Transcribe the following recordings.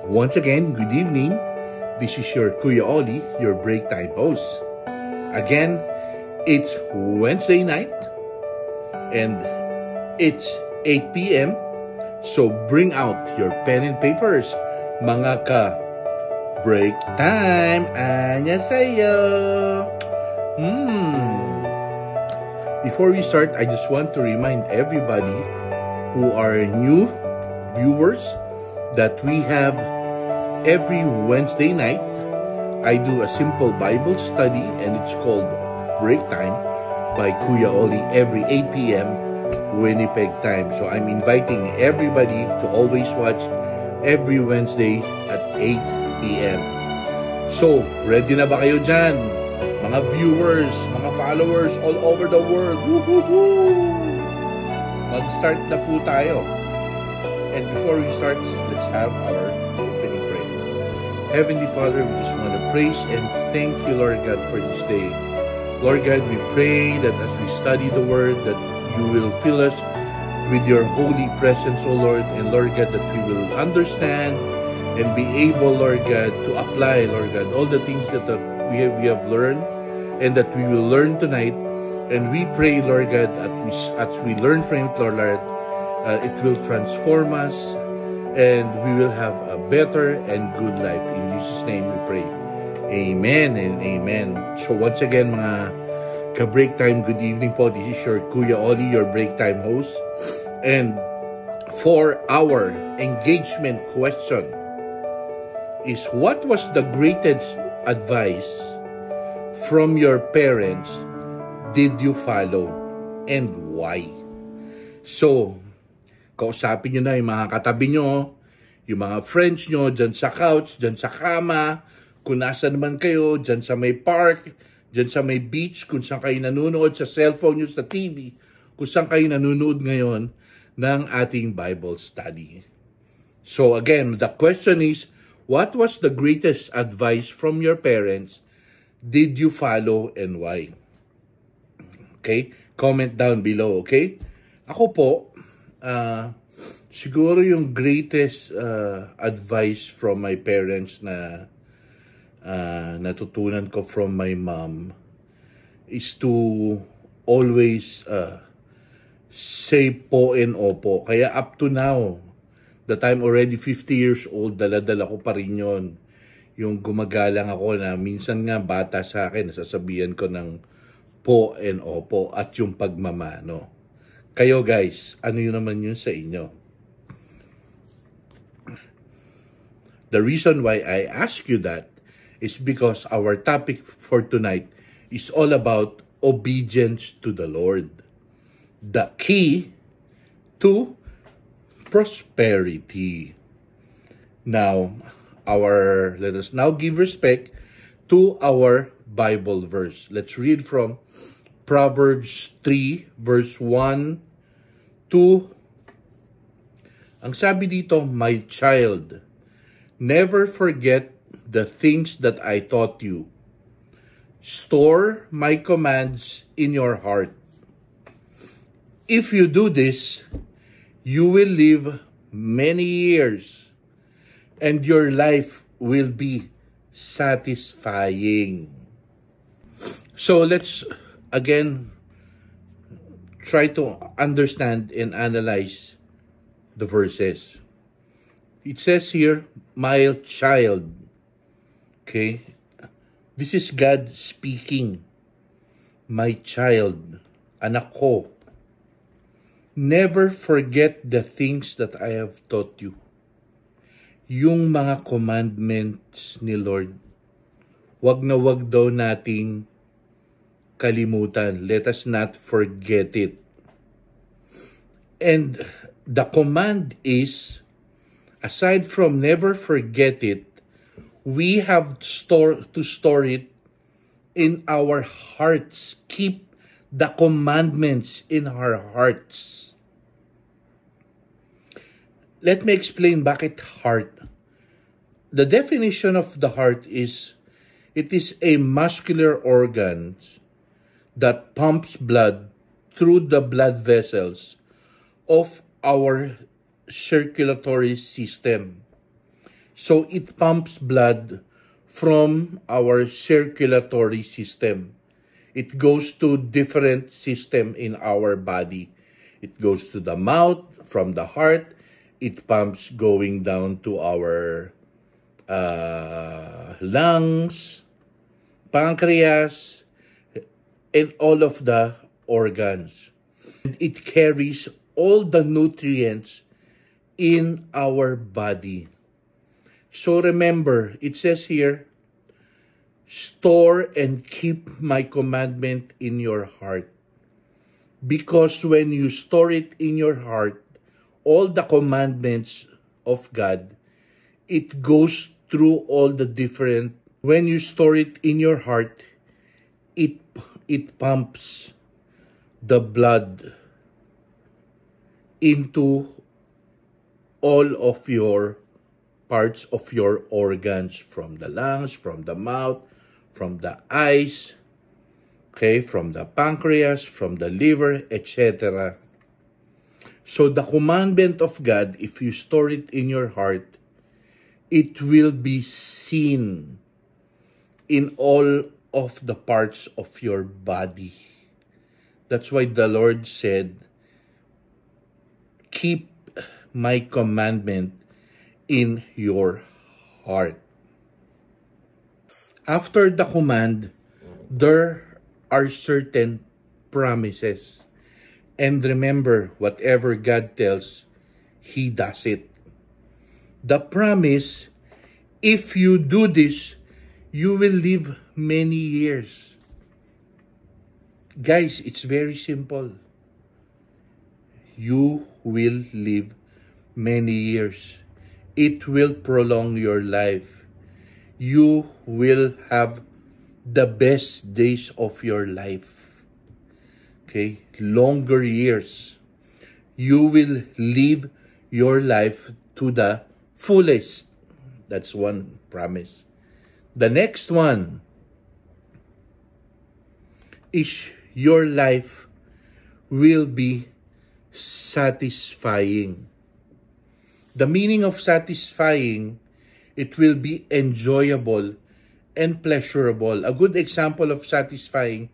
Once again, good evening. This is your Kuya Oli, your break time host. Again, it's Wednesday night and it's 8 p.m. So bring out your pen and papers, mga ka-break time. Annyeonghaseyo! Before we start, I just want to remind everybody who are new viewers that we have every Wednesday night, I do a simple Bible study and it's called Break Time by Kuya Oli every 8 p.m. Winnipeg time. So I'm inviting everybody to always watch every Wednesday at 8 p.m. So, ready na ba kayo dyan? Mga viewers, mga followers all over the world. Woo-hoo-hoo! Mag-start na po tayo. And before we start, let's have our opening prayer. Heavenly Father, we just want to praise and thank you, Lord God, for this day. Lord God, we pray that as we study the Word, that you will fill us with your holy presence, O Lord, and Lord God, that we will understand and be able, Lord God, to apply, Lord God, all the things that we have learned and that we will learn tonight. And we pray, Lord God, as we learn from it, Lord, it will transform us and we will have a better and good life. In Jesus' name we pray. Amen and amen. So once again, mga ka-break time, good evening po. This is your Kuya Oli, your break time host. And for our engagement question is, what was the greatest advice from your parents did you follow and why? So, kausapin nyo na yung mga katabi nyo, yung mga friends nyo, dyan sa couch, dyan sa kama, kung nasa naman kayo, dyan sa may park, dyan sa may beach, kung saan kayo nanonood, sa cellphone nyo, sa TV, kung saan kayo nanonood ngayon ng ating Bible study. So again, the question is, what was the greatest advice from your parents did you follow and why? Okay? Comment down below, okay? Ako po, siguro yung greatest advice from my parents na natutunan ko from my mom is to always say po and opo. Kaya up to now, that I'm already 50 years old, dala-dala ko pa rin yun. Yung gumagalang ako na minsan nga bata sa akin, nasasabihan ko ng po and opo at yung pagmamano. Kayo guys, ano yun naman yun sa inyo? The reason why I ask you that is because our topic for tonight is all about obedience to the Lord. The key to prosperity. Now, let us now give respect to our Bible verse. Let's read from Proverbs 3 verse 1 to, ang sabi dito, my child, never forget the things that I taught you. Store my commands in your heart. If you do this, you will live many years and your life will be satisfying. So let's again try to understand and analyze the verses. It says here, my child. Okay? This is God speaking. My child, anak ko, never forget the things that I have taught you. Yung mga commandments ni Lord, wag na wag daw nating kalimutan. Let us not forget it. And the command is, aside from never forget it, we have to store it in our hearts. Keep the commandments in our hearts. Let me explain bakit heart. The definition of the heart is, it is a muscular organ that pumps blood through the blood vessels of our circulatory system. So it pumps blood from our circulatory system. It goes to different system in our body. It goes to the mouth, from the heart. It pumps going down to our lungs, pancreas, and all of the organs. And it carries all the nutrients in our body. So remember, it says here, store and keep my commandment in your heart. Because when you store it in your heart, all the commandments of God, it goes through all the different, when you store it in your heart, it pumps the blood into all of your parts of your organs, from the lungs, from the mouth, from the eyes, okay, from the pancreas, from the liver, etc. So the commandment of God, if you store it in your heart, it will be seen in all of the parts of your body. That's why the Lord said, keep my commandment in your heart. After the command, there are certain promises. And remember, whatever God tells, He does it. The promise, if you do this, you will live many years. Guys, it's very simple. You will live many years. It will prolong your life. You will have the best days of your life. Okay? Longer years. You will live your life to the fullest. That's one promise. The next one is your life will be satisfying. The meaning of satisfying, it will be enjoyable and pleasurable. A good example of satisfying,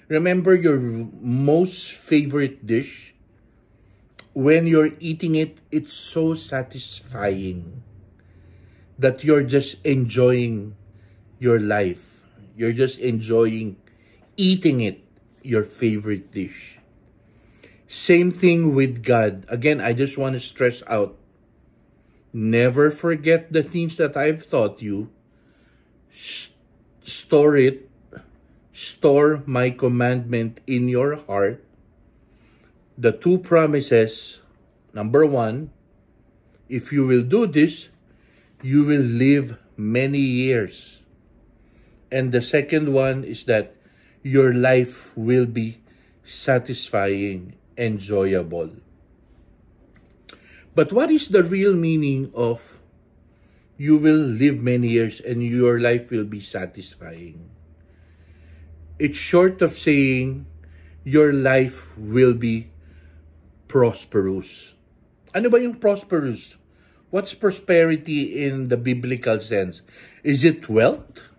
remember your most favorite dish? When you're eating it, it's so satisfying that you're just enjoying your life. You're just enjoying eating it, your favorite dish. Same thing with God. Again, I just want to stress out, never forget the things that I've taught you. Store it. Store my commandment in your heart. The two promises, number one, if you will do this, you will live many years. And the second one is that your life will be satisfying, enjoyable. But what is the real meaning of you will live many years and your life will be satisfying? It's short of saying your life will be prosperous. Ano ba yung prosperous? What's prosperity in the biblical sense? Is it wealth?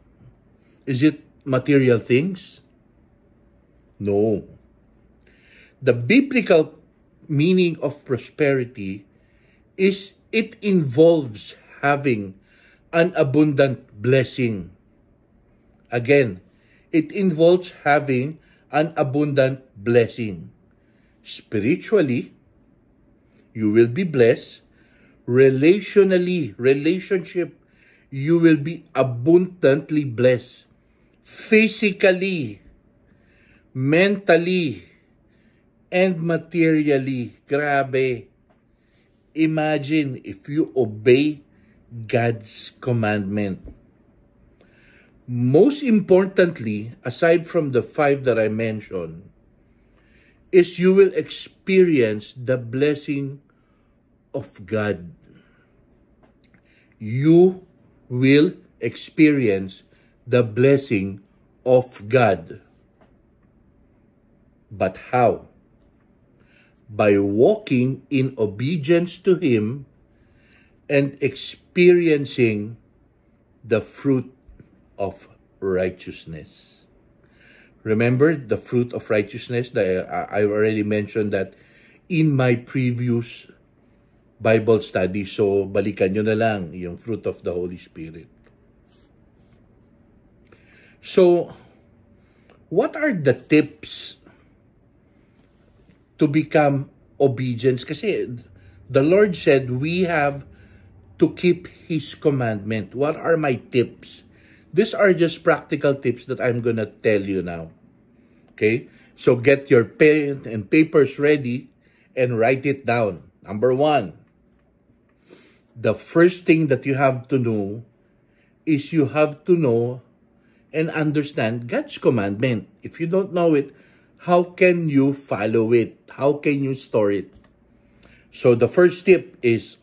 Is it material things? No. The biblical meaning of prosperity is it involves having an abundant blessing. Again, it involves having an abundant blessing. Spiritually, you will be blessed. Relationally, you will be abundantly blessed. Physically, mentally, and materially. Grabe. Imagine if you obey God's commandment. Most importantly, aside from the 5 that I mentioned, is you will experience the blessing of God. You will experience the blessing of God. But how? By walking in obedience to Him and experiencing the fruit of righteousness. Remember the fruit of righteousness? I already mentioned that in my previous Bible study. So, balikan nyo na lang yung fruit of the Holy Spirit. So, what are the tips to become obedient? Kasi the Lord said we have to keep His commandment. What are my tips? These are just practical tips that I'm gonna tell you now. Okay? So get your pen and papers ready and write it down. Number 1, the first thing that you have to know is you have to know and understand God's commandment. If you don't know it, how can you follow it? How can you store it? So the first tip is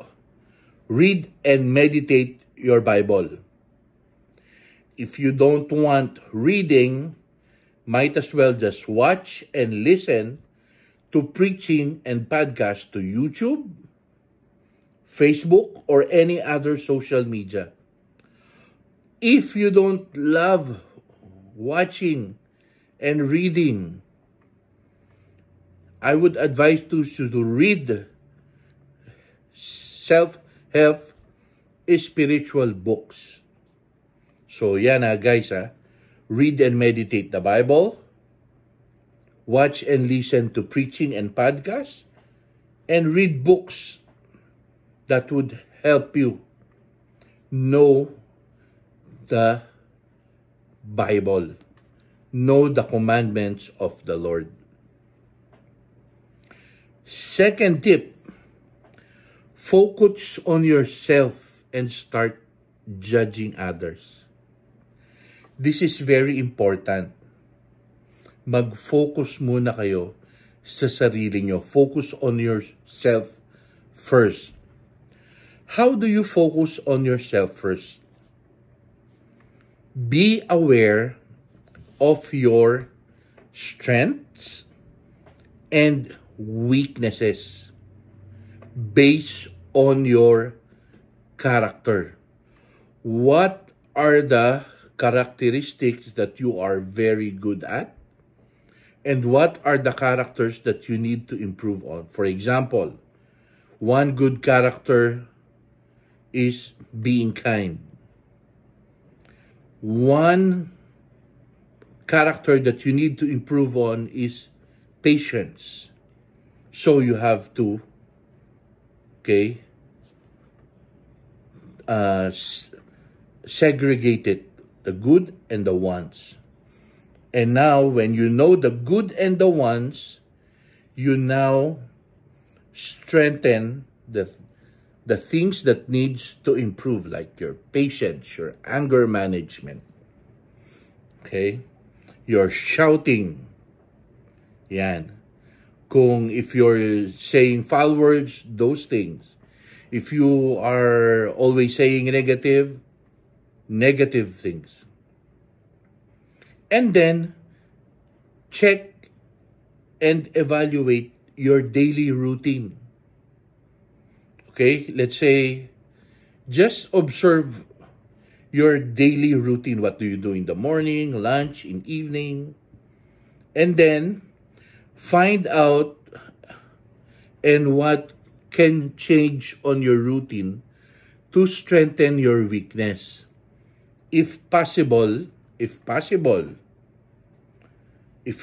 read and meditate your Bible. If you don't want reading, might as well just watch and listen to preaching and podcasts to YouTube, Facebook, or any other social media. If you don't love watching and reading, I would advise to read self-help spiritual books. So yan guys read and meditate the Bible, watch and listen to preaching and podcasts, and read books that would help you know the Bible, know the commandments of the Lord. Second tip, focus on yourself and start judging others. This is very important. Mag-focus muna kayo sa sarili nyo. Focus on yourself first. How do you focus on yourself first? Be aware of your strengths and weaknesses based on your character. What are the characteristics that you are very good at? And what are the characters that you need to improve on? For example, one good character is being kind. One character that you need to improve on is patience. So you have to, segregate it, the good and the ones. And now, when you know the good and the ones, you now strengthen the things that needs to improve, like your patience, your anger management, your shouting. Yan. If you're saying foul words, those things. If you are always saying negative things. And then, check and evaluate your daily routine. Let's say, just observe your daily routine. What do you do in the morning, lunch, in evening? And then, find out and what can change on your routine to strengthen your weakness. If possible, if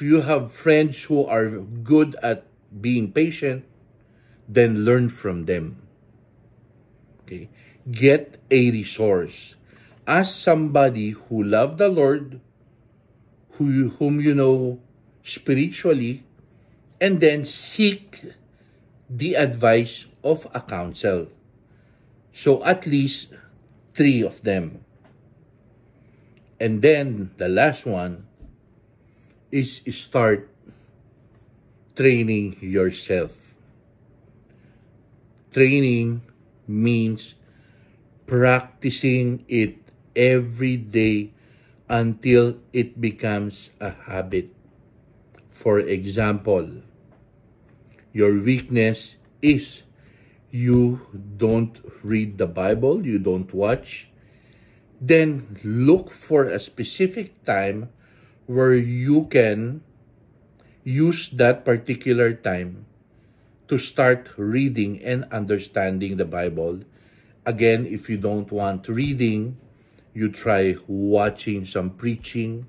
you have friends who are good at being patient, then learn from them. Get a resource. Ask somebody who loves the Lord, whom you know spiritually, and then seek the advice of a counsel. So at least 3 of them. And then the last one is start training yourself. Training means practicing it every day until it becomes a habit. For example, your weakness is you don't read the Bible, you don't watch, then look for a specific time where you can use that particular time to start reading and understanding the Bible. Again, if you don't want reading, you try watching some preaching,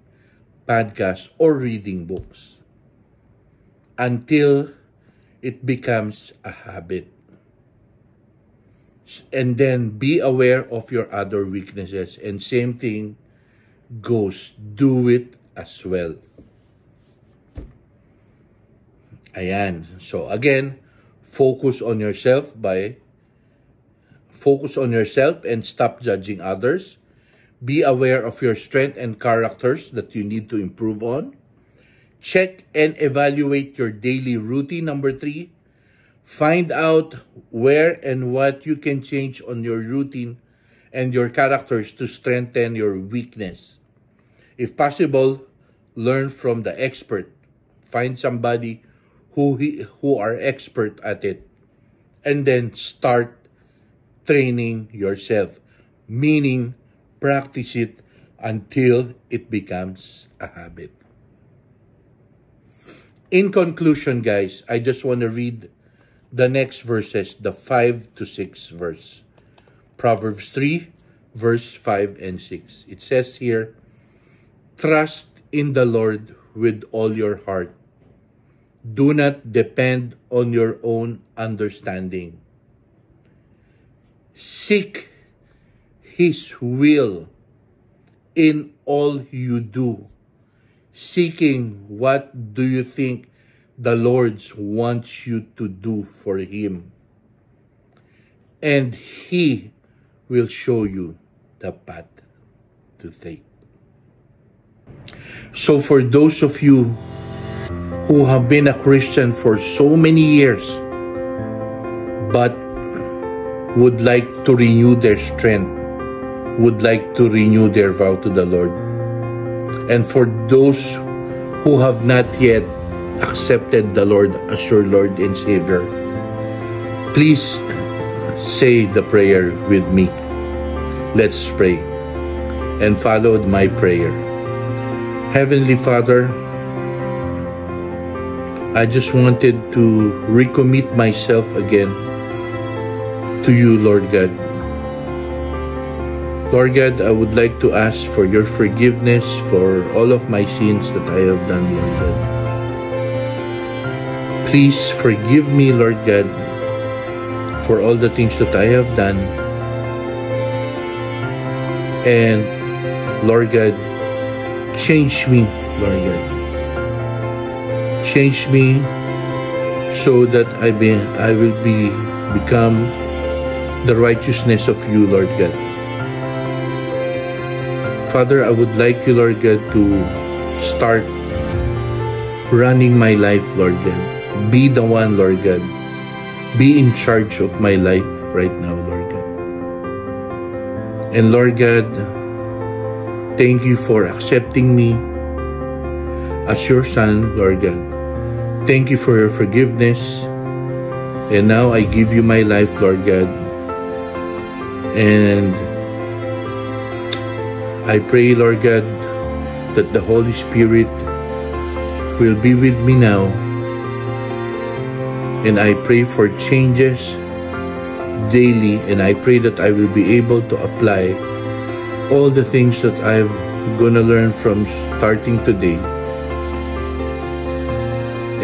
podcasts, or reading books until it becomes a habit. And then be aware of your other weaknesses. And same thing goes, do it as well. Ayan. So again, focus on yourself and stop judging others. Be aware of your strength and characters that you need to improve on. Check and evaluate your daily routine. Number 3, find out where and what you can change on your routine and your characters to strengthen your weakness. If possible, learn from the expert. Find somebody who are expert at it, and then start training yourself, meaning practice it until it becomes a habit. In conclusion, guys, I just want to read the next verses, the 5 to 6 verse. Proverbs 3, verse 5 and 6. It says here, trust in the Lord with all your heart. Do not depend on your own understanding. Seek His will in all you do. Seeking what do you think the Lord wants you to do for Him. And He will show you the path to take. So for those of you who have been a Christian for so many years, but would like to renew their strength, would like to renew their vow to the Lord, and for those who have not yet accepted the Lord as your Lord and Savior, please say the prayer with me. Let's pray and follow my prayer. Heavenly Father, I just wanted to recommit myself again to you, Lord God. Lord God, I would like to ask for your forgiveness for all of my sins that I have done, Lord God. Please forgive me, Lord God, for all the things that I have done. And Lord God, change me, Lord God. Change me so that I will become the righteousness of you, Lord God. Father, I would like you, Lord God, to start running my life, Lord God. Be the one, Lord God. Be in charge of my life right now, Lord God. And Lord God, thank you for accepting me as your son, Lord God. Thank you for your forgiveness. And now I give you my life, Lord God. And I pray, Lord God, that the Holy Spirit will be with me now. And I pray for changes daily. And I pray that I will be able to apply all the things that I'm going to learn from starting today.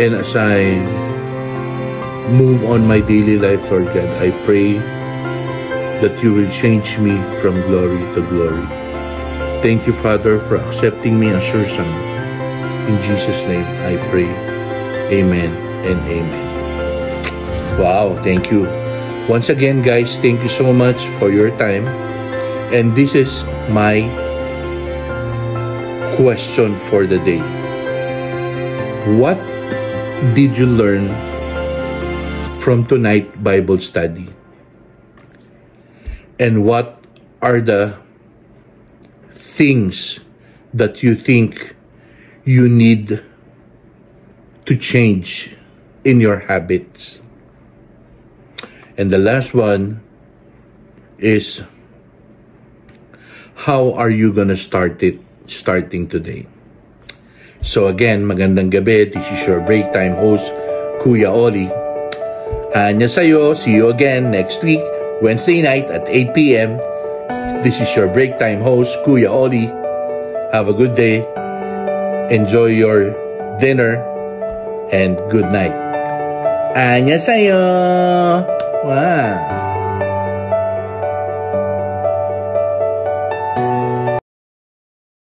And as I move on my daily life, Lord God, I pray that you will change me from glory to glory. Thank you, Father, for accepting me as your son. In Jesus' name, I pray. Amen and amen. Wow, thank you. Once again, guys, thank you so much for your time. And this is my question for the day. What did you learn from tonight's Bible study? And what are the things that you think you need to change in your habits? And the last one is, how are you gonna starting today? So again, magandang gabi. This is your break time host, Kuya Oli. Anya sa'yo. See you again next week, Wednesday night at 8 p.m. This is your break time host, Kuya Oli. Have a good day. Enjoy your dinner and good night. Anya sa'yo. Wow.